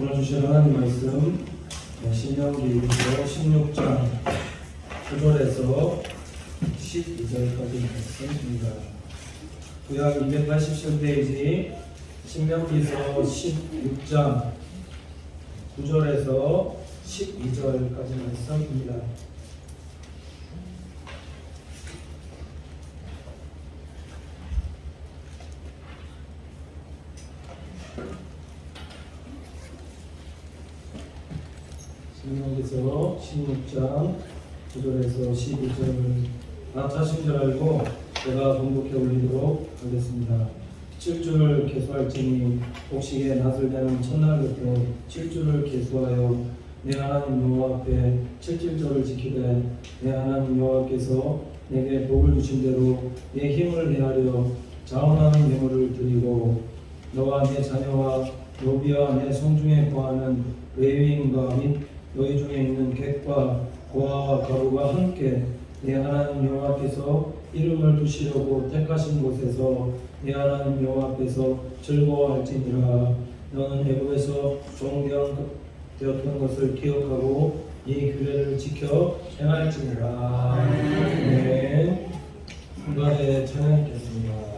오늘 주신 하나님 말씀 신명기 16장 9절에서 12절까지 말씀입니다. 구약 287페이지 신명기서 16장 9절에서 12절까지 말씀입니다. 신명기서 16장 9절에서 12절을 다 짜신 줄 알고 제가 번복해 올리도록 하겠습니다. 7주를 계수할지니 곡식의 낫을 내는 첫날부터 7주를 계수하여 내 하나님 여호와 앞에 7질절을 지키되 내 하나님 여호와께서 내게 복을 주신 대로 내 힘을 내하려 자원하는 예물을 드리고 너와 내 자녀와 노비와 내 성중에 거하는 레위인과 및 너희 중에 있는 객과 고아와 가부가 함께 내 하나님 여호와께서 이름을 두시려고 택하신 곳에서 내 하나님 여호와 앞에서 즐거워할지니라. 너는 애굽에서 종되었던 것을 기억하고 이 규례를 지켜 행할지니라. 네, 한번에 찬양하겠습니다.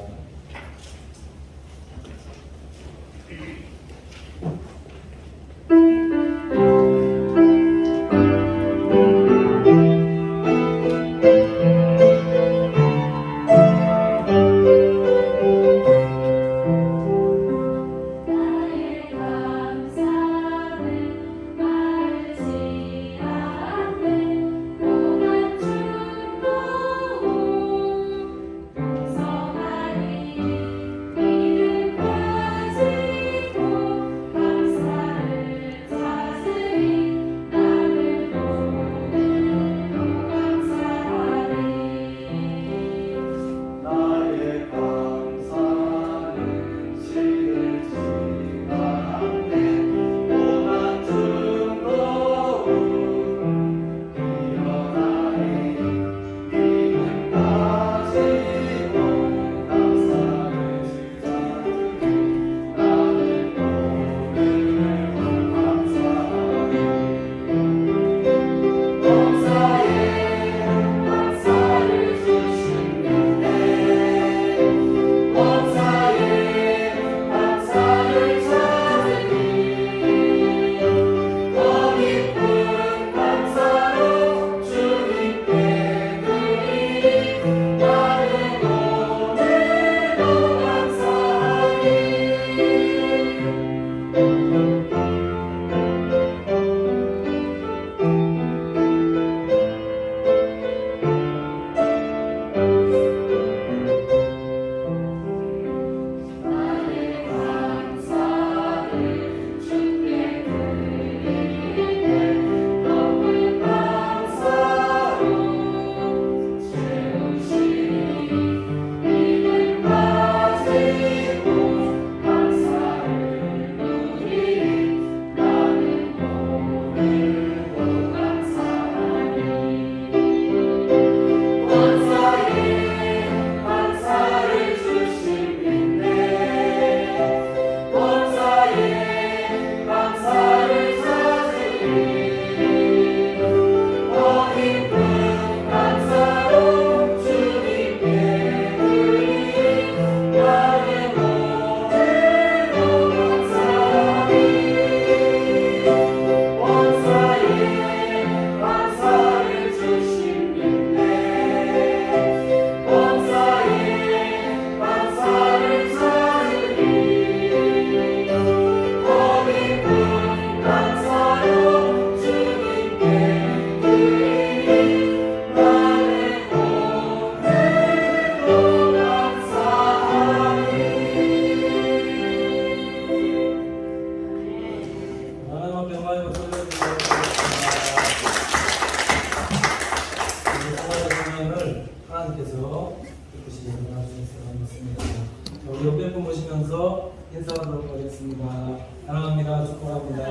옆에 분 보시면서 인사하도록 하겠습니다. 사랑합니다. 축복합니다.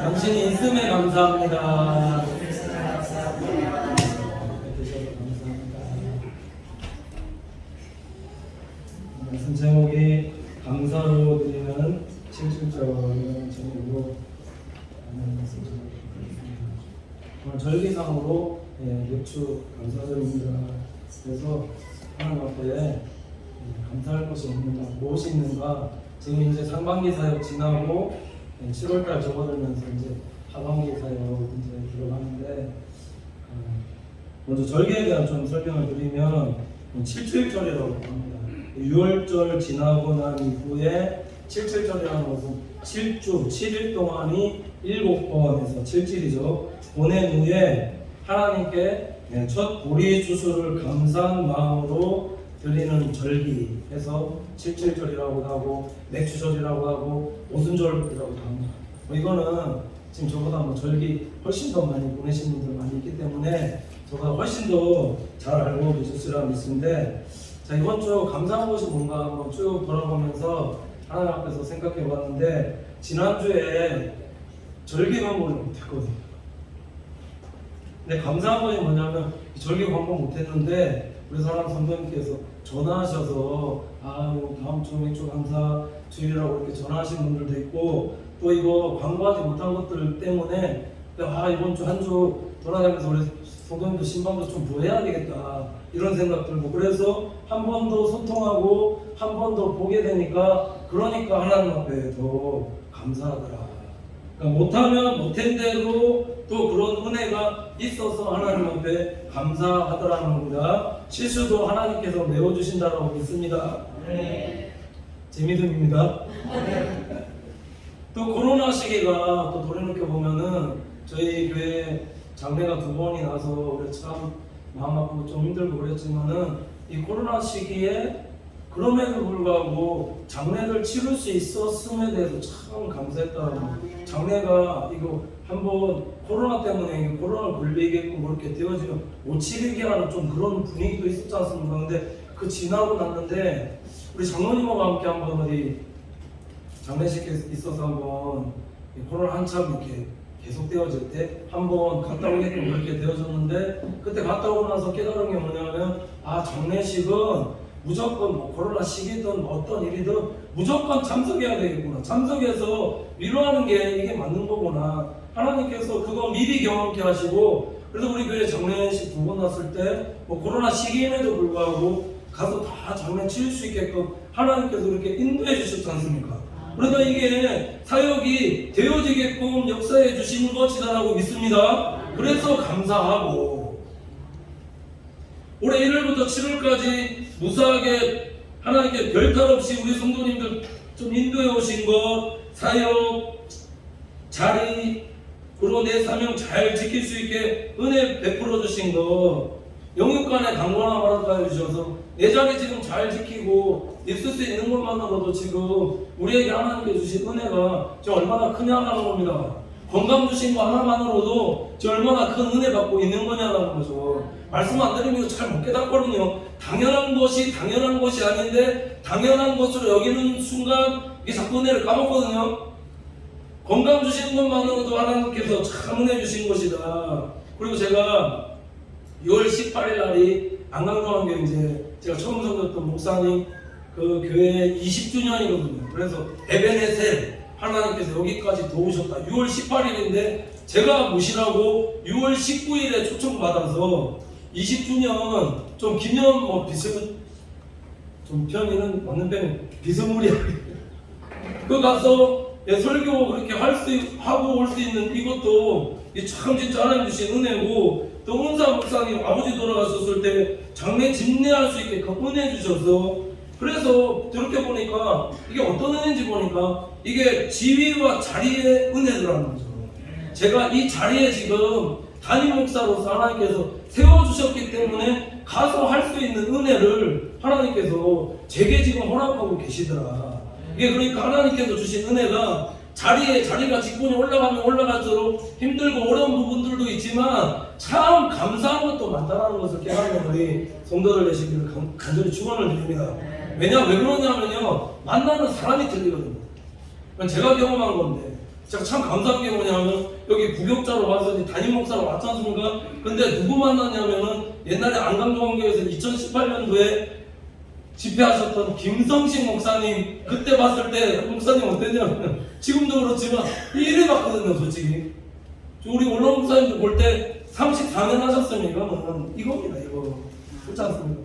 당신이 있음에 감사합니다. 해주셔서 감사합니다. 말씀 제목이 감사로 드리는 7주 7월절이라는 제목으로 말씀 드리겠습니다. 오늘 절기상으로 맥주 감사절입니다. 그래서 하나님 앞에 감사할 것이 없는가, 무엇이 있는가. 지금 이제 상반기 사역 지나고 7월달 접어들면서 이제 하반기 사역 이제 들어가는데, 먼저 절기에 대한 좀 설명을 드리면 7.7절이라고 합니다. 6월절 지나고 난 이후에 7.7절이라는 것은 7주 7일 동안이 7번에서 7질이죠. 보낸 후에 하나님께 첫 보리 주수를 감사한 마음으로 드리는 절기해서 7.7절이라고 하고 맥주절이라고 하고 오순절이라고 합니다. 이거는 지금 저보다 절기 훨씬 더 많이 보내신 분들 많이 있기 때문에 저보다 훨씬 더 잘 알고 계셨으리라 믿습니다. 자, 이번 주 감사한 것이 뭔가 한번 쭉 돌아보면서 하나님 앞에서 생각해 봤는데, 지난주에 절기 방법을 못했거든요. 근데 감사한 것이 뭐냐면 절기 방법 못했는데 우리 사랑 선생님께서 전화하셔서 다음 주 맥주 감사 주일이라고 이렇게 전화하신 분들도 있고, 또 이거 광고하지 못한 것들 때문에 이번 주 한 주 돌아다니면서 우리 성도님도 신방도 좀 보해야 되겠다 이런 생각 들고, 그래서 한 번 더 소통하고 한 번 더 보게 되니까 그러니까 하나님 앞에 더 감사하더라. 그러니까 못하면 못한 대로 또 그런 은혜가 있어서 하나님 앞에 감사하더라는 겁니다. 실수도 하나님께서 메워주신다고 믿습니다. 네. 제 믿음입니다. 또 코로나 시기가 또 돌이켜 보면은 저희 교회 장례가 2번이 나서 우리 참 마음 아프고 좀 힘들고 그랬지만은 이 코로나 시기에 그럼에도 불구하고 장례를 치를 수 있었음에 대해서 참 감사했다는. 장례가 이거 한번 코로나 때문에 코로나를 걸리게끔 그렇게 되어지면 못 치르게 하는 좀 그런 분위기도 있었지 않습니까? 근데 그 지나고 났는데 우리 장로님하고 함께 한번 어디 장례식에 있어서 한번 코로나 한참 이렇게 계속되어질 때 한번 갔다 오게끔 그렇게 되어졌는데, 그때 갔다 오고 나서 깨달은 게 뭐냐면 장례식은 무조건 코로나 시기든 어떤 일이든 무조건 참석해야 되겠구나. 참석해서 위로하는 게 이게 맞는 거구나. 하나님께서 그거 미리 경험케 하시고, 그래서 우리 교회 장례식 2번 났을 때 코로나 시기임에도 불구하고 가서 다 장례 치를 수 있게끔 하나님께서 이렇게 인도해 주셨지 않습니까? 그러니까 이게 사역이 되어지게끔 역사해 주시는 것이다라고 믿습니다. 그래서 감사하고, 올해 1월부터 7월까지 무사하게 하나님께 별탈 없이 우리 성도님들 좀 인도해 오신 것, 사역, 자리, 그리고 내 사명 잘 지킬 수 있게 은혜 베풀어 주신 것, 영육간에 강권한 허락하여 주셔서 내 자리 지금 잘 지키고 있을 수 있는 것만으로도 지금 우리에게 하나님께 주신 은혜가 저 얼마나 크냐라는 겁니다. 건강 주신 거 하나만으로도 저 얼마나 큰 은혜 받고 있는 거냐라는 거죠. 말씀 안 드리면 잘 못 깨닫거든요. 당연한 것이 당연한 것이 아닌데 당연한 것으로 여기는 순간 이게 자꾸 은혜를 까먹거든요. 건강 주시는 것만으로도 하나님께서 참 은혜 주신 것이다. 그리고 제가 6월 18일 날이 안강중앙교회 이제 제가 처음 섬겼던 목사님 그 교회 20주년이거든요. 그래서 에베네셀 하나님께서 여기까지 도우셨다. 6월 18일인데 제가 모시라고 6월 19일에 초청받아서 20주년 좀 기념 좀 편의는 맞는 편이 비스무리하게 그 가서 설교 그렇게 하고 올 수 있는 이것도 참 진짜 하나님 주신 은혜고, 또 은사 목사님 아버지 돌아가셨을 때 장례 집례할 수 있게 은혜 주셔서, 그래서 저렇게 보니까 이게 어떤 은혜인지 보니까 이게 지위와 자리의 은혜더라는 거죠. 제가 이 자리에 지금 담임 목사로서 하나님께서 세워주셨기 때문에 가서 할 수 있는 은혜를 하나님께서 제게 지금 허락하고 계시더라. 이게 그러니까 하나님께서 주신 은혜가 자리가 직분이 올라가면 올라갈수록 힘들고 어려운 부분들도 있지만 참 감사한 것도 많다는 것을 깨닫는 우리 성도들 되시기를 간절히 축원을 드립니다. 왜 그러냐면요, 만나는 사람이 틀리거든요. 제가 경험한 건데 제가 참 감사한 게 뭐냐면 여기 부교육자로 와서 담임 목사로 왔지 않습니까? 근데 누구 만났냐면은 옛날에 안강중앙교회에서 2018년도에 집회하셨던 김성식 목사님 그때 봤을 때 목사님 어땠냐면 지금도 그렇지만 이래 봤거든요. 솔직히 우리 원로 목사님도 볼 때 34년 하셨으면 이겁니다. 이거 그렇지 않습니까?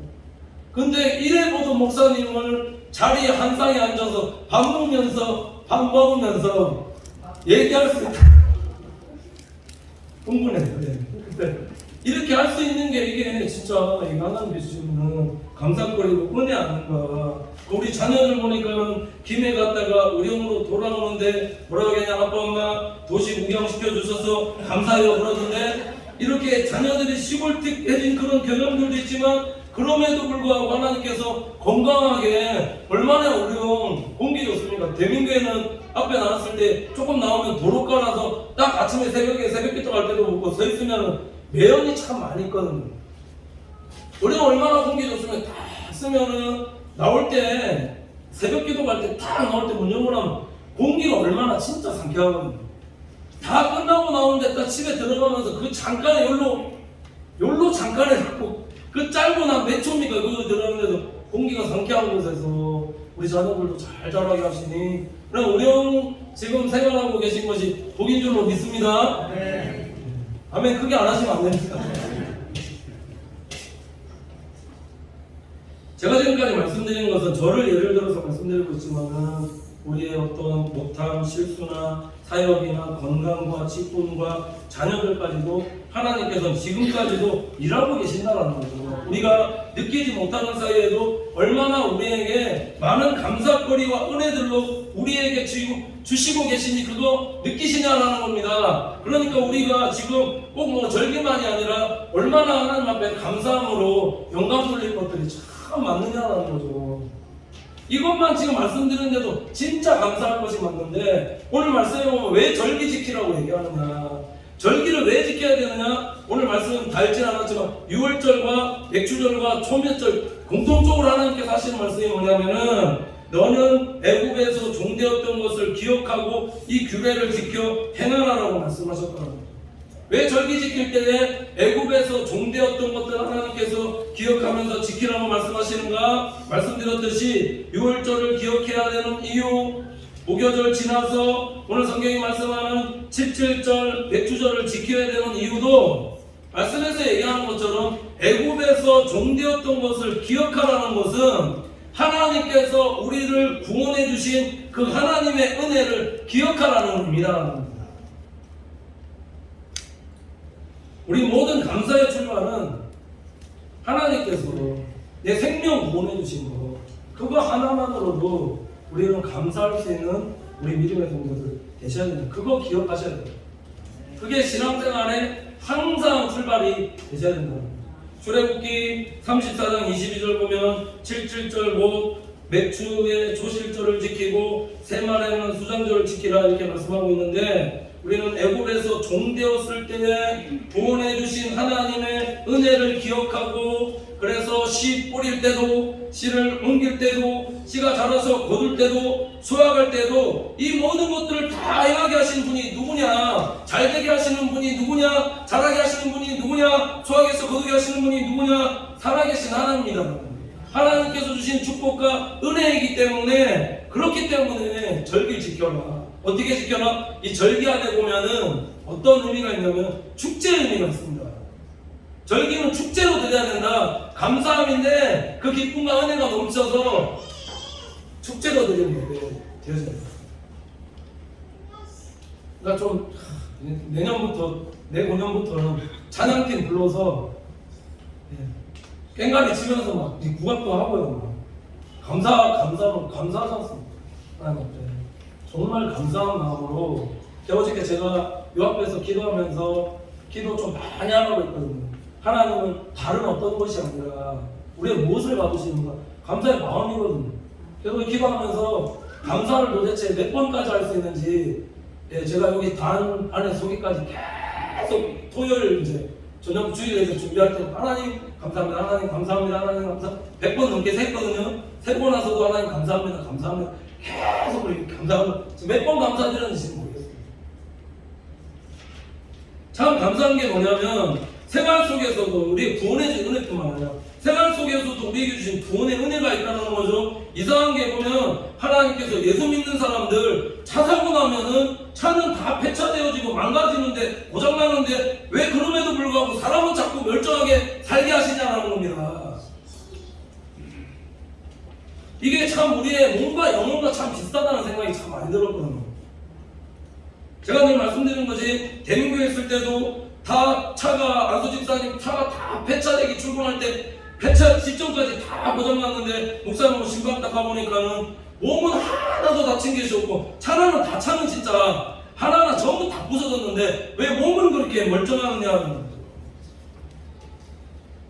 근데 이래 보던 목사님을 자리에 한 상에 앉아서 밥 먹으면서 얘기할 수 있다. 흥분했어요. 네. 이렇게 할 수 있는 게 이게 진짜 하나님께 주시는 감사거리고 은혜 아닌가. 우리 자녀들 보니까 김해 갔다가 의령으로 돌아오는데 뭐라고 하겠냐, 아빠 엄마 도시 구경시켜 주셔서 감사해요 그러던데, 이렇게 자녀들이 시골틱해진 그런 경험들도 있지만 그럼에도 불구하고 하나님께서 건강하게 얼마나 의령 공기 좋습니까? 대민교회는 앞에 나왔을 때 조금 나오면 도로가라서 딱 아침에 새벽기도 갈 때도 먹고 서 있으면 매연이 참 많이 있거든요. 우리가 얼마나 공기 좋으면 다 쓰면은 나올 때 새벽기도 갈 때 딱 나올 때 문 열고 나면 공기가 얼마나 진짜 상쾌하거든요. 다 끝나고 나오는데 딱 집에 들어가면서 그 잠깐에 열로 잠깐에 갖고 그 짧은 한 몇 초입니까? 그거 들어가는데도 공기가 상쾌한 곳에서 우리 자녀들도 잘 자라게 하시니, 그럼 우리 지금 생활하고 계신 것이 복인 줄로 믿습니다. 네. 아멘. 크게 안 하시면 안 됩니다. 제가 지금까지 말씀드린 것은 저를 예를 들어서 말씀드리고 있지만은 우리의 어떤 못함, 실수나 사역이나 건강과 직분과 자녀들까지도 하나님께서는 지금까지도 일하고 계신다는 거죠. 우리가 느끼지 못하는 사이에도 얼마나 우리에게 많은 감사거리와 은혜들로 우리에게 주시고 계시니 그거 느끼시냐라는 겁니다. 그러니까 우리가 지금 꼭 뭐 절기만이 아니라 얼마나 하나님 앞에 감사함으로 영감 돌릴 것들이 참 많느냐라는 거죠. 이것만 지금 말씀드렸는데도 진짜 감사할 것이 맞는데, 오늘 말씀에 보면 왜 절기 지키라고 얘기하느냐, 절기를 왜 지켜야 되느냐, 오늘 말씀은 다 읽진 않았지만 6월절과 맥주절과 초몇절 공통적으로 하나님께서 하시는 말씀이 뭐냐면은, 너는 애굽에서 종되었던 것을 기억하고 이 규례를 지켜 행하라라고 말씀하셨더라고요. 왜 절기 지킬 때에 애굽에서 종되었던 것들 하나님께서 기억하면서 지키라고 말씀하시는가? 말씀드렸듯이 6월절을 기억해야 되는 이유, 무교절 지나서 오늘 성경이 말씀하는 17절 맥주절을 지켜야 되는 이유도 말씀에서 얘기하는 것처럼 애굽에서 종되었던 것을 기억하라는 것은 하나님께서 우리를 구원해 주신 그 하나님의 은혜를 기억하라는 의미라는, 우리 모든 감사의 출발은 하나님께서 내 생명 구원해 주신 거, 그거 하나만으로도 우리는 감사할 수 있는 우리 믿음의 성도들 되셔야 됩니다. 그거 기억하셔야 돼요. 그게 신앙생활의 항상 출발이 되셔야 된다. 출애굽기 34장 22절 보면 77절 못 맥주의 조실절을 지키고 세말에는 수장절을 지키라 이렇게 말씀하고 있는데, 우리는 애굽에서 종되었을 때에 구원해 주신 하나님의 은혜를 기억하고, 그래서 씨 뿌릴 때도, 씨를 옮길 때도, 씨가 자라서 거둘 때도, 수확할 때도 이 모든 것들을 다 행하게 하시는 분이 누구냐, 잘되게 하시는 분이 누구냐, 자라게 하시는 분이 누구냐, 수확해서 거두게 하시는 분이 누구냐, 살아계신 하나님입니다. 하나님께서 주신 축복과 은혜이기 때문에, 그렇기 때문에 절기를 지켜라. 어떻게 지켜라? 이 절기 안에 보면은 어떤 의미가 있냐면 축제의 의미가 있습니다. 절기는 축제로 드려야 된다. 감사함인데 그 기쁨과 은혜가 넘쳐서 축제로 드리는 게 되어져야 된다. 그러니까 좀 내년부터는 찬양팀 불러서 꽹가리 치면서 막 국악도 하고요. 감사하지 않습니까? 정말 감사한 마음으로, 어저께 제가 요 앞에서 기도하면서 기도 좀 많이 하고 있거든요. 하나님은 다른 어떤 것이 아니라 우리의 무엇을 받으시는가, 감사의 마음이거든요. 그래서 기도하면서 감사를 도대체 몇 번까지 할 수 있는지, 제가 여기 단 안에 소개까지 계속 토요일 이제 저녁 주일에서 준비할 때 하나님 감사합니다, 하나님 감사합니다, 하나님 감사합니다 100번 넘게 샜거든요. 세고 나서도 하나님 감사합니다, 감사합니다 계속 우리 감사합니다. 몇 번 감사드렸는지 모르겠어요. 참 감사한 게 뭐냐면 생활 속에서도 우리 구원해 준 은혜뿐만 아니라 생활 속에서도 우리에게 주신 구원의 은혜가 있다는 거죠. 이상한 게 보면 하나님께서 예수 믿는 사람들 차 사고 나면은 차는 다 폐차되어지고 망가지는데 고장나는데 왜 그럼에도 불구하고 사람은 자꾸 멀쩡하게 살게 하시냐라는 겁니다. 이게 참 우리의 몸과 영혼과 참 비슷하다는 생각이 참 많이 들었거든요. 제가 늘 말씀드린 것이 대민교회 있을 때도 다 차가 안수 집사님 차가 다 폐차되기 출근할 때 폐차 직전까지 다 고장났는데 목사님 신방 딱 가보니까는 몸은 하나도 다친 것이 없고 차는 다 차는 진짜 하나하나 전부 다 부서졌는데 왜 몸은 그렇게 멀쩡하느냐는 거죠.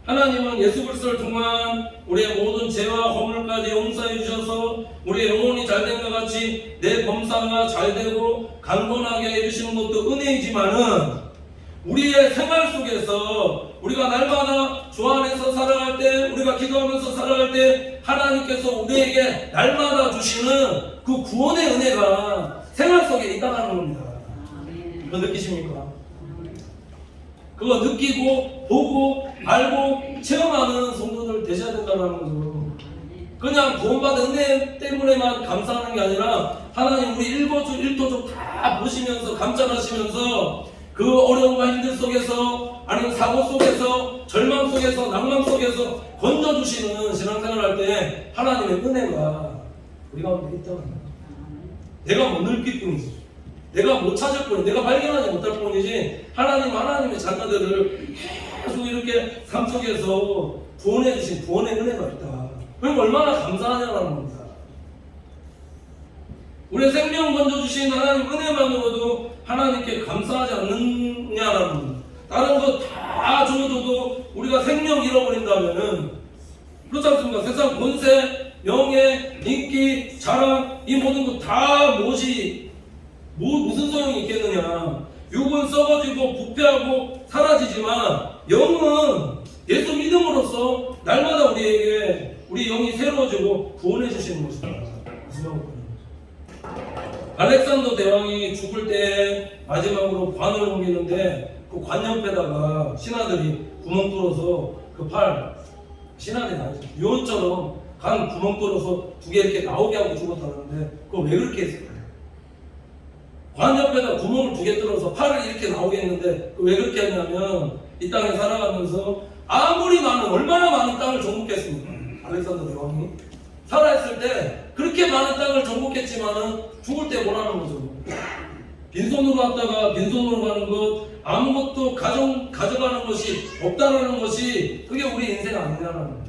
하나님은 예수 그리스도를 통한 우리의 모든 죄와 허물까지 용서해 주셔서 우리의 영혼이 잘된 것 같이 내 범사가 잘되고 강건하게 해주시는 것도 은혜이지만은 우리의 생활 속에서 우리가 날마다 주 안에서 살아갈 때 우리가 기도하면서 살아갈 때 하나님께서 우리에게 날마다 주시는 그 구원의 은혜가 생활 속에 있다는 겁니다. 그거 느끼십니까? 그거 느끼고 보고 알고 체험하는 성도들 되셔야 된다는 거죠. 그냥 구원받은 은혜 때문에만 감사하는 게 아니라 하나님 우리 일거주 일토족 다 보시면서 감찰하시면서 그 어려움과 힘들 속에서 아니면 사고 속에서 절망 속에서 낭만 속에서 건져주시는 신앙생활을 할 때 하나님의 은혜가 우리 가운데 있다는 거예요. 내가 못 느낄 뿐이지, 내가 못 찾을 뿐이지, 내가 발견하지 못할 뿐이지 하나님의 자녀들을 계속 이렇게 삶 속에서 구원해 주신 구원의 은혜가 있다. 그럼 얼마나 감사하냐라는 겁니다. 우리의 생명 건져주신 하나님 은혜만으로도 하나님께 감사하지 않느냐라는 겁니다. 다른 거 다 줘도 우리가 생명 잃어버린다면은 그렇지 않습니까? 세상 권세, 명예, 인기, 자랑 이 모든 거 다 무슨 소용이 있겠느냐. 육은 썩어지고 부패하고 사라지지만 영은 예수 믿음으로써 날마다 우리에게 우리 영이 새로워지고 구원해 주시는 것이다. 알렉산더 대왕이 죽을 때 마지막으로 관을 옮기는데 그 관 옆에다가 신하들이 구멍 뚫어서 그 팔 신하들이 나왔죠. 유언처럼 간 구멍 뚫어서 두 개 이렇게 나오게 하고 죽었다는데 그거 왜 그렇게 했을까요? 관 옆에다 구멍을 두 개 뚫어서 팔을 이렇게 나오게 했는데 왜 그렇게 했냐면 이 땅에 살아가면서 아무리 얼마나 많은 땅을 정복했습니까? 알렉산더 대왕이 살아있을 때 그렇게 많은 땅을 정복했지만은 죽을 때 뭐라는 거죠? 빈손으로 왔다가 빈손으로 가는 것, 아무것도 가져가는 것이 없다라는 것이 그게 우리 인생 아니냐는 거예요.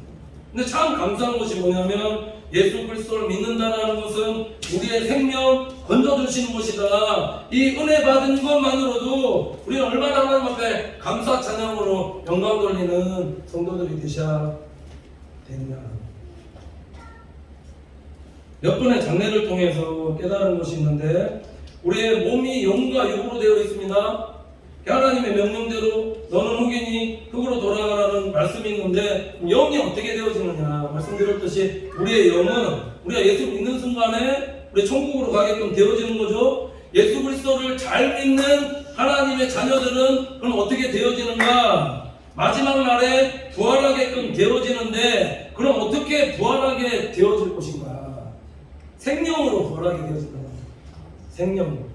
근데 참 감사한 것이 뭐냐면 예수 그리스도를 믿는다는 것은 우리의 생명 건져주시는 것이다. 이 은혜 받은 것만으로도 우리는 얼마나 하나님 앞에 감사 찬양으로 영광 돌리는 성도들이 되셔야 되느냐. 몇 번의 장례를 통해서 깨달은 것이 있는데 우리의 몸이 영과 육으로 되어 있습니다. 하나님의 명령대로 너는 흑인이 흑으로 돌아가라는 말씀이 있는데 영이 어떻게 되어지느냐 말씀드렸듯이 우리의 영은 우리가 예수 믿는 순간에 우리 천국으로 가게끔 되어지는 거죠. 예수 그리스도를 잘 믿는 하나님의 자녀들은 그럼 어떻게 되어지는가? 마지막 날에 부활하게끔 되어지는데 그럼 어떻게 부활하게 되어질 것인가? 생명으로 부활하게 되어진다. 생명.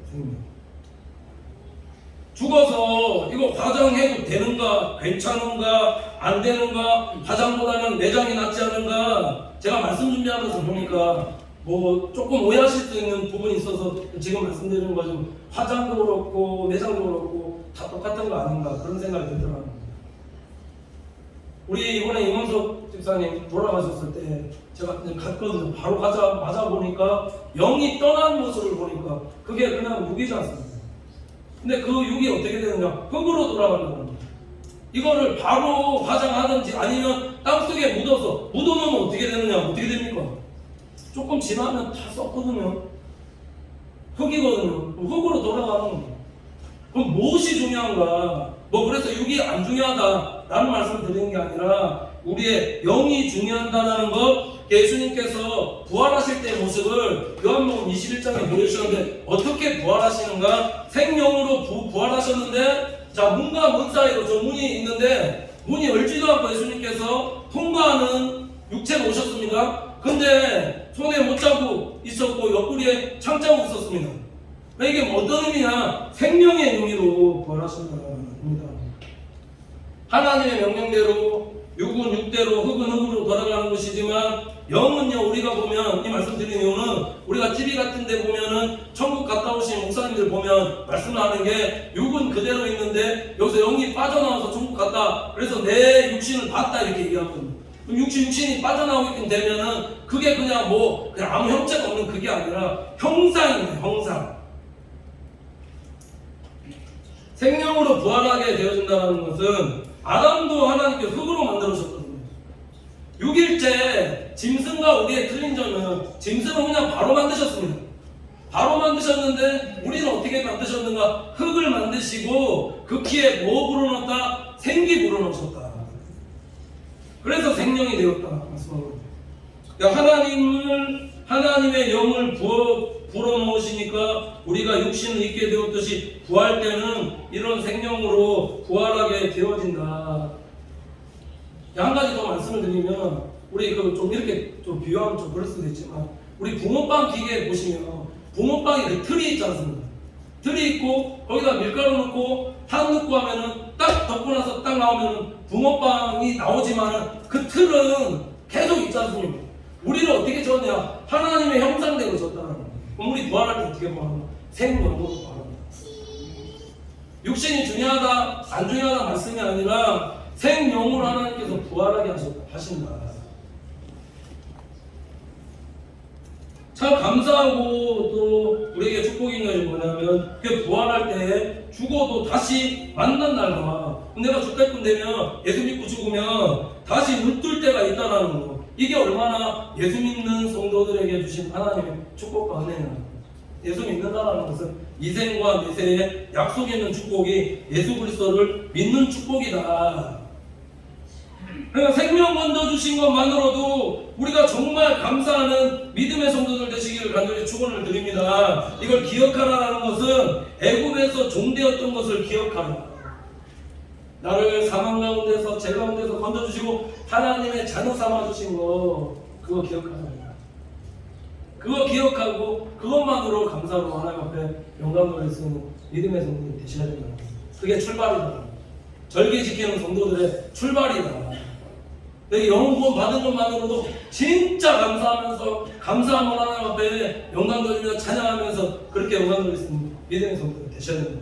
죽어서 이거 화장해도 되는가? 괜찮은가? 안 되는가? 화장보다는 매장이 낫지 않은가? 제가 말씀 준비하면서 보니까 뭐 조금 오해하실 수 있는 부분이 있어서 지금 말씀드리는 거 좀 화장도 그렇고 매장도 그렇고 다 똑같은 거 아닌가 그런 생각이 들더라고요. 우리 이번에 이문석 집사님 돌아가셨을 때 제가 갔거든요. 바로 맞아 보니까 영이 떠난 모습을 보니까 그게 그냥 육이지 않습니까? 근데 그 육이 어떻게 되느냐? 흙으로 돌아간다는 겁니다. 이거를 바로 화장하든지 아니면 땅속에 묻어놓으면 어떻게 되느냐? 어떻게 됩니까? 조금 지나면 다 썩거든요. 흙이거든요. 흙으로 돌아가는 겁니다. 그럼 무엇이 중요한가? 그래서 육이 안 중요하다라는 말씀을 드리는 게 아니라 우리의 영이 중요하다는 것, 예수님께서 부활하실 때의 모습을 요한복음 21장에 보여주셨는데 어떻게 부활하시는가? 생명으로 부활하셨는데 자 문과 문 사이로 저 문이 있는데 문이 열지도 않고 예수님께서 통과하는 육체로 오셨습니다. 근데 손에 못 잡고 있었고 옆구리에 창 짜고 있었습니다. 이게 어떤 의미냐? 생명의 의미로 부활하신다는 겁니다. 하나님의 명령대로 육은 육대로 흙은 흙으로 돌아가는 것이지만 영은요, 우리가 보면 이 말씀 드리는 이유는 우리가 TV 같은 데 보면은 천국 갔다 오신 목사님들 보면 말씀하는 게 육은 그대로 있는데 여기서 영이 빠져나와서 천국 갔다, 그래서 내 육신을 봤다 이렇게 얘기하거든요. 그럼 육신이 빠져나오게 되면은 그게 그냥 그냥 아무 형체가 없는 그게 아니라 형상이에요, 형상. 생명으로 부활하게 되어진다는 것은 아담도 하나님께서 흙으로 만들어주셨거든요. 6일째 짐승과 우리의 틀린 점은 짐승은 그냥 바로 만드셨습니다. 바로 만드셨는데 우리는 어떻게 만드셨는가? 흙을 만드시고 그 키에 뭐 불어넣었다? 생기 불어넣으셨다. 그래서 생명이 되었다 말씀하고, 하나님의 영을 불어넣으시니까 우리가 육신을 잊게 되었듯이 부활 때는 이런 생명으로 부활하게 되어진다. 한 가지 더 말씀을 드리면, 우리 좀 이렇게 좀 비유하면 좀 그럴 수도 있지만, 우리 붕어빵 기계에 보시면 붕어빵이 그 틀이 있지 않습니까? 틀이 있고 거기다 밀가루 넣고 탕 넣고 하면은 딱 덮고 나서 딱 나오면은 붕어빵이 나오지만은 그 틀은 계속 있지 않습니까? 우리를 어떻게 졌냐? 하나님의 형상대로 졌다는 거예요. 그럼 우리 부활할 때 어떻게 부활하나? 생명으로 부활합니다. 육신이 중요하다 안 중요하다 말씀이 아니라 생명으로 하나님께서 부활하게 하신다. 참 감사하고 또 우리에게 축복인 것이 뭐냐면, 그 부활할 때 죽어도 다시 만난 날과, 내가 죽게끔 되면 예수 믿고 죽으면 다시 눈뜰 때가 있다는 거, 이게 얼마나 예수 믿는 성도들에게 주신 하나님의 축복과 은혜냐. 예수 믿는다는 것은 이생과 내세의 약속에 있는 축복이 예수 그리스도를 믿는 축복이다. 그러니까 생명 건져 주신 것만으로도 우리가 정말 감사하는 믿음의 성도들 되시기를 간절히 축원을 드립니다. 이걸 기억하라는 것은 애굽에서 종되었던 것을 기억하라. 나를 사망 가운데서 죄 가운데서 건져 주시고 하나님의 자녀 삼아 주신 거, 그거 기억하라. 그거 기억하고 그것만으로 감사로 하나님 앞에 영광 돌리는 믿음의 성도들이 되셔야 된다. 그게 출발이다. 절기 지키는 성도들의 출발이다. 내 영혼 구원 받은 것만으로도 진짜 감사하면서, 감사함을 하나님 앞에 영광 돌리며 찬양하면서 그렇게 영광 돌리는 믿음의 성도들이 되셔야 된다.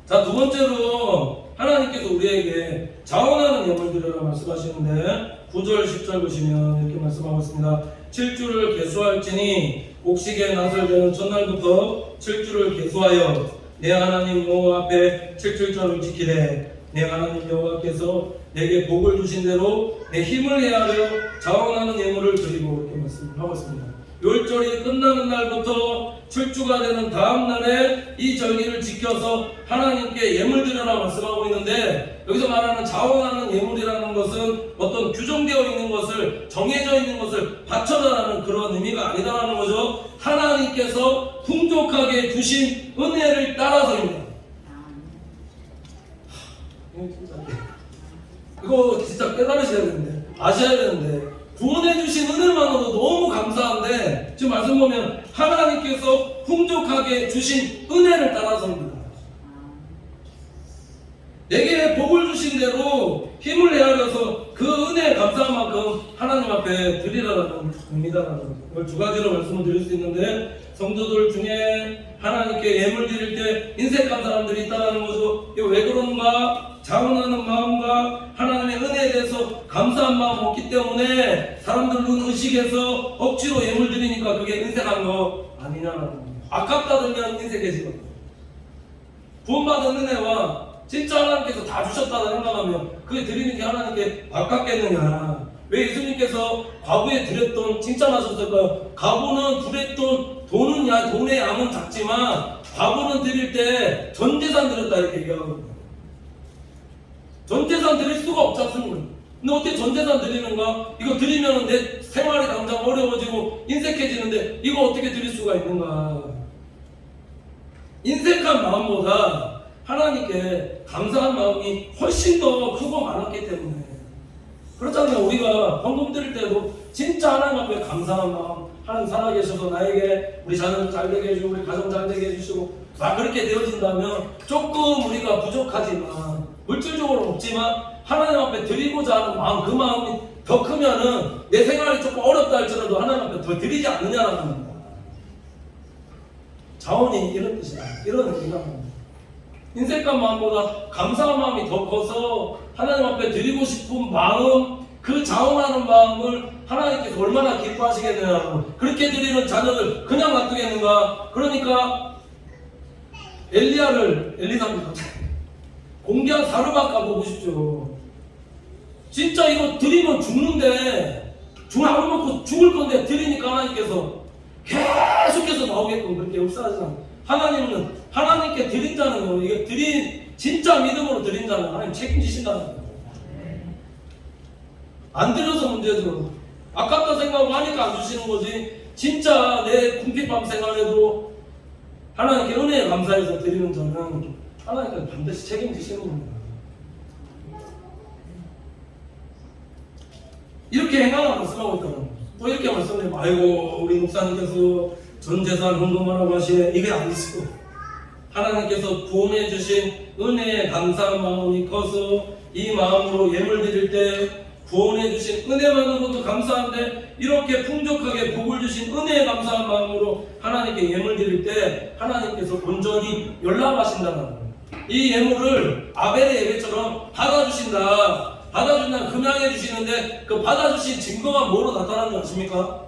자, 두 번째로 하나님께서 우리에게 자원하는 예물 드려라 말씀하시는데, 9절 10절 보시면 이렇게 말씀하고 있습니다. 7주를 계수할지니 곡식의 낫을 되는 첫날부터 7주를 계수하여 내 하나님 여호와 앞에 7주절을 지키래. 내 하나님 여호와께서 내게 복을 주신 대로 내 힘을 헤아려 자원하는 예물을 드리고, 이렇게 말씀하고 있습니다. 율절이 끝나는 날부터 7주가 되는 다음 날에 이 절기를 지켜서 하나님께 예물 드려라 말씀하고 있는데, 여기서 말하는 자원하는 예물이라는 것은 어떤 규정되어 있는 것을, 정해져 있는 것을 바쳐라라는 그런 의미가 아니다라는 거죠. 하나님께서 풍족하게 주신 은혜를 따라서입니다. 이거 진짜 깨달으셔야 되는데, 아셔야 되는데, 구원해 주신 은혜만으로도 너무 감사한데, 지금 말씀 보면 하나님께서 풍족하게 주신 은혜를 따라서입니다. 내게 복을 주신 대로 힘을 헤아려서 그 은혜에 감사한 만큼 하나님 앞에 드리라는 의미다라는 거죠. 이걸 두 가지로 말씀을 드릴 수 있는데, 성도들 중에 하나님께 예물 드릴 때 인색한 사람들이 있다는 거죠. 이거 왜 그런가? 자원하는 마음과 하나님의 은혜에 대해서 감사한 마음 없기 때문에 사람들 눈 의식해서 억지로 예물 드리니까 그게 인색한 거 아니냐는 거예요. 아깝다 들면 인색해지거든요. 구원받은 은혜와 진짜 하나님께서 다 주셨다고 생각하면 그게 드리는 게 하나님께 아깝겠느냐. 왜 예수님께서 과부에 드렸던 칭찬하셨을까요? 과부는 드렸던 돈의 양은 작지만 과부는 드릴 때 전 재산 드렸다 이렇게 얘기하거든요. 전 재산 드릴 수가 없지 않습니까? 근데 어떻게 전 재산 드리는가? 이거 드리면 내 생활이 당장 어려워지고 인색해지는데 이거 어떻게 드릴 수가 있는가? 인색한 마음보다 하나님께 감사한 마음이 훨씬 더 크고 많았기 때문에 그렇잖아요. 우리가 헌금 드릴 때도 진짜 하나님 앞에 감사한 마음, 하나님 살아계셔서 나에게 우리 자녀들 잘 되게 해주고 우리 가정 잘 되게 해주시고 막 그렇게 되어진다면 조금 우리가 부족하지만 물질적으로 없지만 하나님 앞에 드리고자 하는 마음, 그 마음이 더 크면은 내 생활이 조금 어렵다 할지라도 하나님 앞에 더 드리지 않느냐라는 겁니다. 자원이 이런 뜻이다. 이런 의미가 합니다. 인색한 마음보다 감사한 마음이 더 커서 하나님 앞에 드리고 싶은 마음, 그 자원하는 마음을 하나님께서 얼마나 기뻐하시겠느냐고. 그렇게 드리는 자녀들 그냥 놔두겠는가? 그러니까 엘리사입니다. 공기한 사르밧가 보고 싶죠. 진짜 이거 드리면 죽는데 하루 먹고 죽을 건데 드리니까 하나님께서 계속해서 나오게끔 그렇게 역사하지 않아요. 하나님은 하나님께 드린 자는 거, 이게 진짜 믿음으로 드린 자는 하나님 책임지신다는 거예요. 안 드려서 문제죠. 아깝다 생각하고 하니까 안 주시는 거지. 진짜 내 궁핍밤 생활에도 하나님께 은혜에 감사해서 드리는 자는 하나님께서 반드시 책임지시는 겁니다. 이렇게 행하라 말씀하고 있다는 또 이렇게 말씀드리면 아이고 우리 목사님께서 전 재산 헌금하라고 하시네. 이게 아니시고 하나님께서 구원해 주신 은혜에 감사한 마음이 커서 이 마음으로 예물 드릴 때 구원해 주신 은혜만으로도 감사한데 이렇게 풍족하게 복을 주신 은혜에 감사한 마음으로 하나님께 예물 드릴 때 하나님께서 온전히 연락하신다는 거예요. 이 예물을 아벨의 예배처럼 받아주신다. 받아준다면 금양해 주시는데 그 받아주신 증거가 뭐로 나타나는지 아십니까?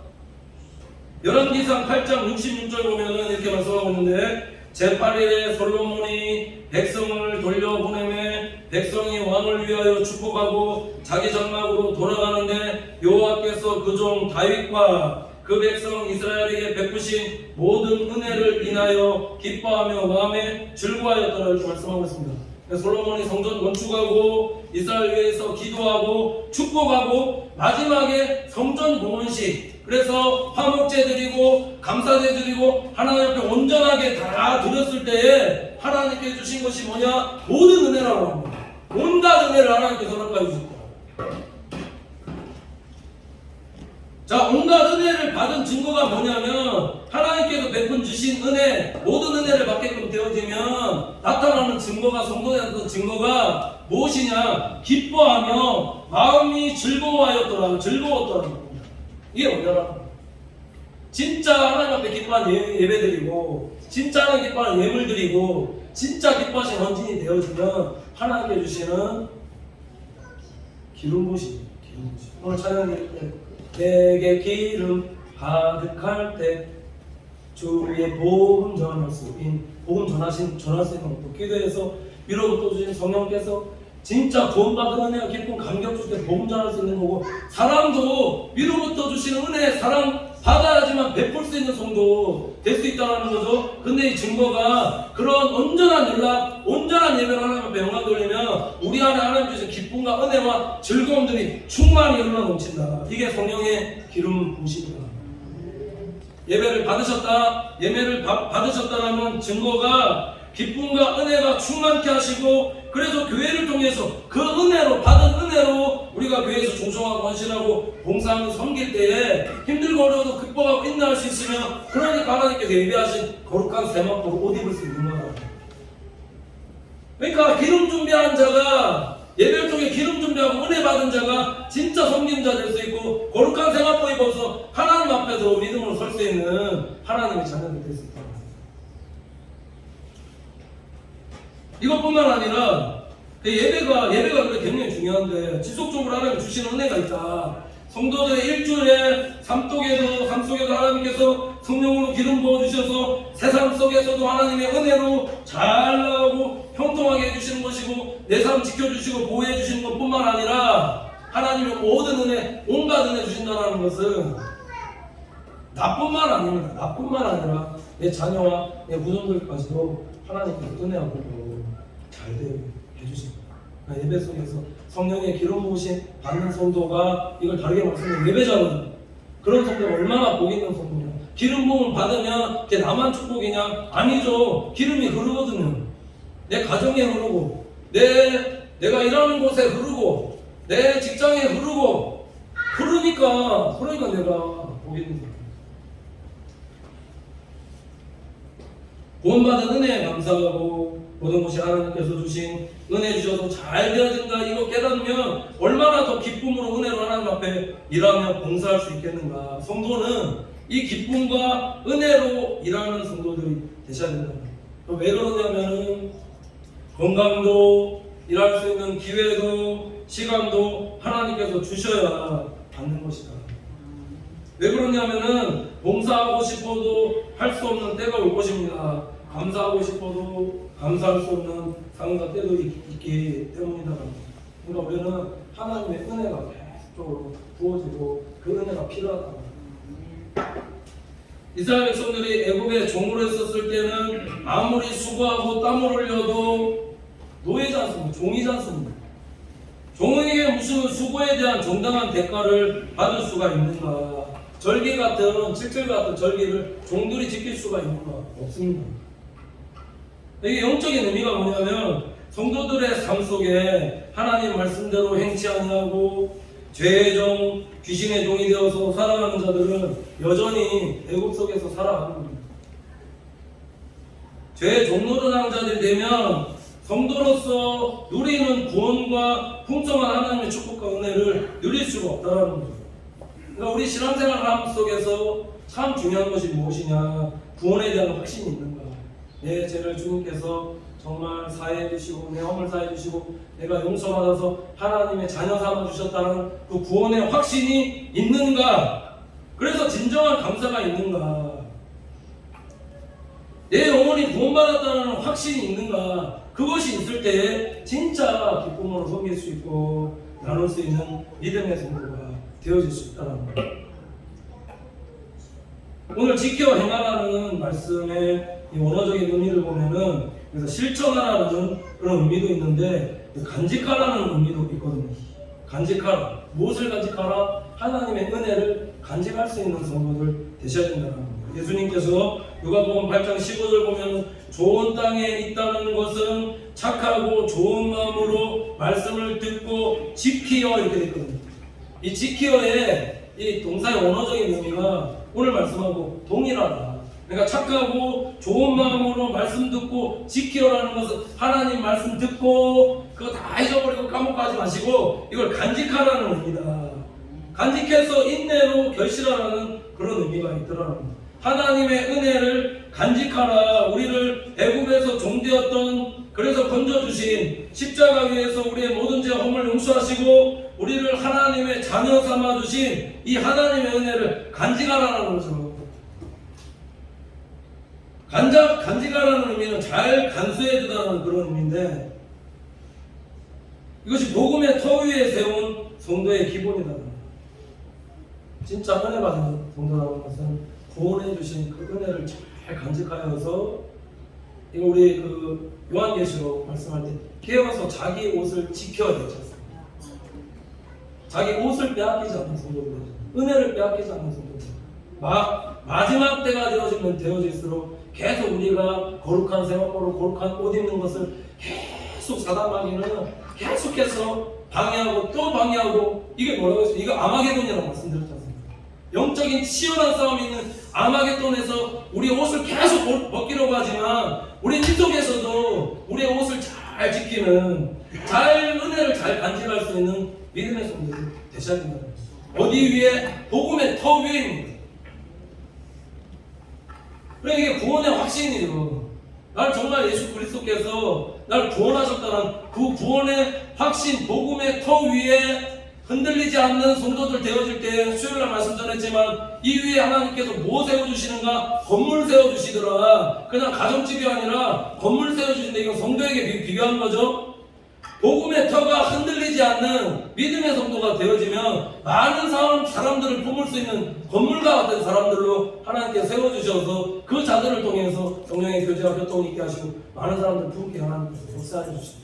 열왕기상 8장 66절 보면은 이렇게 말씀하고 있는데 제8일에 솔로몬이 백성을 돌려보내매 백성이 왕을 위하여 축복하고 자기 장막으로 돌아가는데 여호와께서 그 종 다윗과 그 백성 이스라엘에게 베푸신 모든 은혜를 인하여 기뻐하며 마음에 즐거워하였더라 이렇게 말씀하고 있습니다. 솔로몬이 성전 건축하고 이스라엘 위해서 기도하고 축복하고 마지막에 성전 공헌식, 그래서 화목제 드리고 감사제 드리고 하나님 앞에 온전하게 다 드렸을 때에 하나님께 주신 것이 뭐냐? 모든 은혜라고 합니다. 온갖 은혜를 하나님께서 허락해 주셨다. 자, 온갖 은혜를 받은 증거가 뭐냐면 하나님께서 베푼 주신 은혜, 모든 은혜를 받게끔 되어지면 나타나는 증거가, 성도의 증거가 무엇이냐? 기뻐하며 마음이 즐거워하였더라, 즐거웠더라. 이게 뭐냐? 진짜 하나님 앞에 기뻐하는 예배드리고 진짜 하나님 기뻐하는 예물 드리고 진짜 기뻐하신 헌신이 되어지면 하나님께 주시는 기름 부으심. 오늘 찬양드릴 때 내게 기름 가득할 때 주의 복음 전할 수 있는 복음 전할 수 있는 것도 기도해서 위로부터 주신 성령께서 진짜 구원받은 은혜와 기쁨 감격 줄 때 복음 전할 수 있는 거고, 사랑도 위로부터 주시는 은혜 사랑 받아야지만 베풀 수 있는 성도 될 수 있다는 거죠. 근데 이 증거가 그런 온전한 연락, 온전한 예배를 하나님 앞에 영광 돌리면 우리 안에 하나님 주신 기쁨과 은혜와 즐거움들이 충만히 흘러 넘친다. 이게 성령의 기름 부으심이다. 예배를 받으셨다, 예배를 받으셨다라는 증거가 기쁨과 은혜가 충만케 하시고, 그래서 교회를 통해서 그 은혜로 받은 은혜로 우리가 교회에서 조성하고 헌신하고 봉사하고 섬길 때에 힘들고 어려워도 극복하고 인내할 수 있으면, 그러니까 하나님께서 예배하신 거룩한 세마포로 옷 입을 수 있는 거다. 그러니까 기름 준비한 자가, 예배를 통해 기름 준비하고 은혜 받은 자가 진짜 섬기는 자 될 수 있고, 거룩한 세마포 입어서 하나님 앞에서 믿음으로 설 수 있는 하나님의 자녀들 될 수 있다. 이것뿐만 아니라 예배가 그래 굉장히 중요한데, 지속적으로 하나님 주시는 은혜가 있다. 성도들의 일주일에 삶 속에도 하나님께서 성령으로 기름 부어주셔서 세상 속에서도 하나님의 은혜로 잘 나가고 형통하게 해주시는 것이고, 내 삶 지켜주시고 보호해주시는 것뿐만 아니라 하나님의 모든 은혜, 온갖 은혜 주신다는 것은 나뿐만 아니라 내 자녀와 내 후손들까지도 하나님께서 은혜와 복으로 잘 되게 해주십니다. 예배 속에서 성령의 기름 부으심 받는 성도가, 이걸 다르게 말씀드리면 예배자는 그런 성도가 얼마나 복 있는 성도냐. 기름 부음을 받으면 그게 나만 축복이냐? 아니죠. 기름이 흐르거든요. 내 가정에 흐르고 내가 일하는 곳에 흐르고 내 직장에 흐르고 그러니까 내가 복이 있는 거예요. 구원받은 은혜에 감사하고 모든 것이 하나님께서 주신 은혜 주셔서 잘 되어진다 이거 깨닫으면 얼마나 더 기쁨으로 은혜로 하나님 앞에 일하며 봉사할 수 있겠는가. 성도는 이 기쁨과 은혜로 일하는 성도들이 되셔야 된다. 왜 그러냐면은 건강도 일할 수 있는 기회도 시간도 하나님께서 주셔야 받는 것이다. 왜 그러냐면은 봉사하고 싶어도 할 수 없는 때가 올 것입니다. 감사하고 싶어도 감사할 수 없는 상황과 때도 있기 때문이다. 그러니까 우리는 하나님의 은혜가 계속적으로 부어지고 그 은혜가 필요하다. 이스라엘 백성들이 애굽에 종으로 있었을 때는 아무리 수고하고 땀을 흘려도 노예지 않습니다. 종이지 않습니다. 종에게 무슨 수고에 대한 정당한 대가를 받을 수가 있는가? 절기 같은 칠칠 같은 절기를 종들이 지킬 수가 있는가? 없습니다. 이게 영적인 의미가 뭐냐면 성도들의 삶 속에 하나님 말씀대로 행치 아니하고 죄의 종, 귀신의 종이 되어서 살아가는 자들은 여전히 애굽 속에서 살아가는 겁니다. 죄의 종노릇하는 자들이 되면 성도로서 누리는 구원과 풍성한 하나님의 축복과 은혜를 누릴 수가 없다는 거죠. 그러니까 우리 신앙생활 삶 속에서 참 중요한 것이 무엇이냐? 구원에 대한 확신이 있는가? 내 죄를 주님께서 정말 사해해 주시고 내 허물 사해 주시고 내가 용서받아서 하나님의 자녀 삼아 주셨다는 그 구원의 확신이 있는가? 그래서 진정한 감사가 있는가? 내 영혼이 구원받았다는 확신이 있는가? 그것이 있을 때 진짜 기쁨으로 섬길 수 있고 나눌 수 있는 믿음의 성도가 되어질 수 있다는 거예요. 오늘 지켜 행하라는 말씀의 이 원어적인 의미를 보면은 그래서 실천하라는 그런 의미도 있는데 간직하라는 의미도 있거든요. 간직하라. 무엇을 간직하라? 하나님의 은혜를 간직할 수 있는 성도들 되셔야 된다는 겁니다. 예수님께서 누가복음 8장 15절 보면 좋은 땅에 있다는 것은 착하고 좋은 마음으로 말씀을 듣고 지키어 이렇게 되어 있거든요. 이 지키어의 이 동사의 원어적인 의미가 오늘 말씀하고 동일하다. 그러니까 착하고 좋은 마음으로 말씀 듣고 지키어라는 것은 하나님 말씀 듣고 그거 다 잊어버리고 까먹고 마시고 이걸 간직하라는 의미다. 간직해서 인내로 결실하라는 그런 의미가 있더라고요. 하나님의 은혜를 간직하라. 우리를 애굽에서 종되었던 그래서 건져주신 십자가 위에서 우리의 모든 죄와 허물 용서하시고 우리를 하나님의 자녀 삼아주신 이 하나님의 은혜를 간직하라는 거죠. 간직하라는 의미는 잘 간수해야 된다는 그런 의미인데 이것이 복음의 터 위에 세운 성도의 기본이다. 진짜 은혜 받은 성도라는 것은 구원해 주신 그 은혜를 잘 간직하여서 이거 우리 그 요한계시록 말씀할 때 깨어서 자기 옷을 지켜야 되지 않습니까? 자기 옷을 빼앗기지 않는 성도들, 은혜를 빼앗기지 않는 성도들. 마지막 때가 되어질수록 계속 우리가 거룩한 생활로 거룩한 옷 입는 것을 계속 사단마귀는 계속해서 방해하고 또 방해하고 이게 뭐라고 했어요? 이거 아마게돈이라고 말씀드렸지 않습니까? 영적인 치열한 싸움이 있는 아마겟돈에서 우리 옷을 계속 벗기려고 하지만 우리 인 속에서도 우리의 옷을 잘 지키는 은혜를 잘 간직할 수 있는 믿음의 성도들이 되셔야 된다. 어디 위에? 복음의 터 위에입니다. 그러니까 이게 구원의 확신이죠. 날 정말 예수 그리스도께서 날 구원하셨다는 그 구원의 확신, 복음의 터 위에 흔들리지 않는 성도들 되어질 때 수요일날 말씀 전했지만 이 위에 하나님께서 뭐 세워주시는가? 건물 세워주시더라. 그냥 가정집이 아니라 건물 세워주신다. 이건 성도에게 비교하는 거죠. 복음의 터가 흔들리지 않는 믿음의 성도가 되어지면 많은 사람들을 품을 수 있는 건물과 같은 사람들로 하나님께서 세워주셔서 그 자들을 통해서 성령의 교제와 교통을 있게 하시고 많은 사람들을 품게 하나님께서 역사해 주십니다.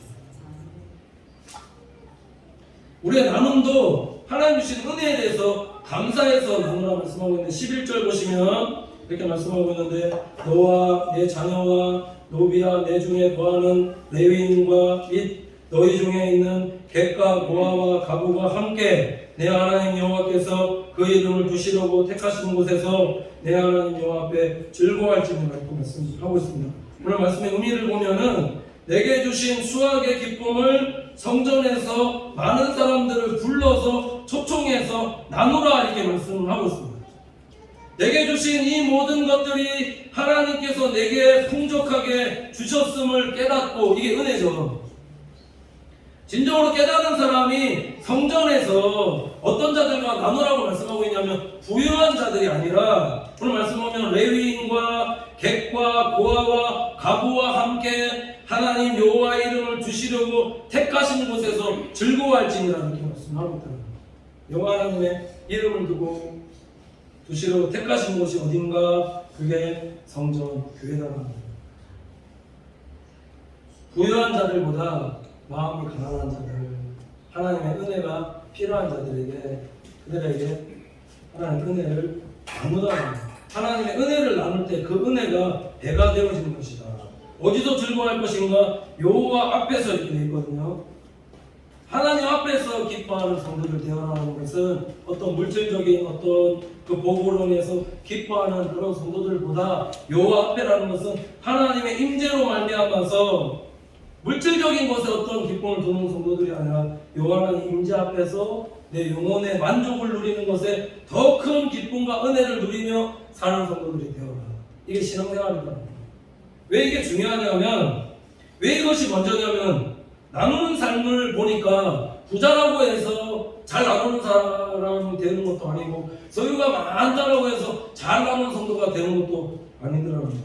우리의 나눔도 하나님 주신 은혜에 대해서 감사해서 나누라 말씀하고 있는데 11절 보시면 이렇게 말씀하고 있는데 너와 내 자녀와 노비와 내 중에 거하는 레위인과 및 너희 중에 있는 객과 고아와 가부가 함께 내 하나님 여호와께서 그 이름을 두시려고 택하신 곳에서 내 하나님 여호와 앞에 즐거워할지니라 이렇게 말씀하고 있습니다. 오늘 말씀의 의미를 보면은 내게 주신 수확의 기쁨을 성전에서 많은 사람들을 불러서 초청해서 나누라 이렇게 말씀을 하고 있습니다. 내게 주신 이 모든 것들이 하나님께서 내게 풍족하게 주셨음을 깨닫고, 이게 은혜죠. 진정으로 깨닫는 사람이 성전에서 어떤 자들과 나누라고 말씀하고 있냐면 부유한 자들이 아니라, 오늘 말씀하면 레위인과 객과 고아와 가부와 함께 하나님 여호와의 이름을 두시려고 택하신 곳에서 즐거워할지니라 이렇게 말씀하고 있다. 여호와 하나님의 이름을 두고 두시려고 택하신 곳이 어딘가? 그게 성전 교회라는 겁니다. 부유한 자들보다 마음이 가난한 자들, 하나님의 은혜가 필요한 자들에게, 그들에게 하나님의 은혜를 나누다. 하나님의 은혜를 나눌 때 그 은혜가 배가 되어지는 것이다. 어디서 즐거워할 것인가? 여호와 앞에서 이렇게 되어 있거든요. 하나님 앞에서 기뻐하는 성도들 되어나가는 것은 어떤 물질적인 어떤 그 복으로 인해서 기뻐하는 그런 성도들보다 여호와 앞에라는 것은 하나님의 임재로 말미암아서 물질적인 것에 어떤 기쁨을 두는 성도들이 아니라 여호와 하나님 임재 앞에서 내 영혼의 만족을 누리는 것에 더 큰 기쁨과 은혜를 누리며 사는 성도들이 되어라. 이게 신앙생활이다. 왜 이게 중요하냐면, 왜 이것이 먼저냐면, 나누는 삶을 보니까 부자라고 해서 잘 나누는 사람이 되는 것도 아니고, 소유가 많다라고 해서 잘 나누는 성도가 되는 것도 아니더라는 거죠.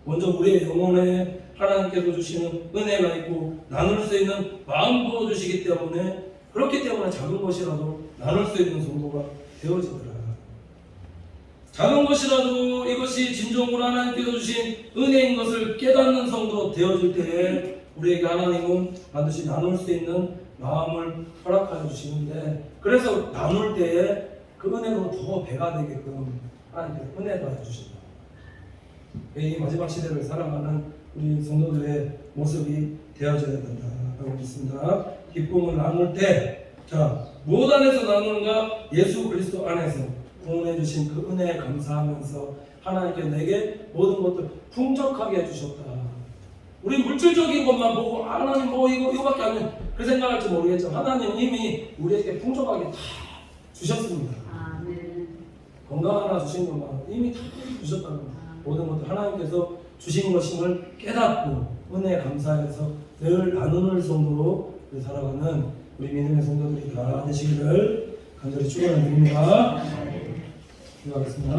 먼저 우리의 영혼에 하나님께서 주시는 은혜가 있고 나눌 수 있는 마음 부어주시기 때문에, 그렇기 때문에 작은 것이라도 나눌 수 있는 성도가 되어지더라. 작은 것이라도 이것이 진정으로 하나님께서 주신 은혜인 것을 깨닫는 성도 되어질 때에 우리에게 하나님은 반드시 나눌 수 있는 마음을 허락하여 주시는데, 그래서 나눌 때에 그 은혜로 더 배가 되게끔 하나님께서 은혜도 해주신다. 이 마지막 시대를 살아가는 우리 성도들의 모습이 되어져야 된다라고 믿습니다. 기쁨을 나눌 때, 자, 무엇 안에서 나누는가? 예수 그리스도 안에서 구원해 주신 그 은혜에 감사하면서 하나님께 내게 모든 것들 풍족하게 해주셨다. 우리 물질적인 것만 보고 하나님 뭐 이거밖에 안 해, 그 생각할지 모르겠지만 하나님 이미 우리에게 풍족하게 다 주셨습니다. 아멘. 건강 하나 주신 것만 이미 다 주셨다는 거예요. 모든 것들 하나님께서 주신 것임을 깨닫고 은혜에 감사해서 늘 나누는 성도로 살아가는 우리 믿음의 성도들이 다 되시기를 간절히 축원을 드립니다. 기도하겠습니다.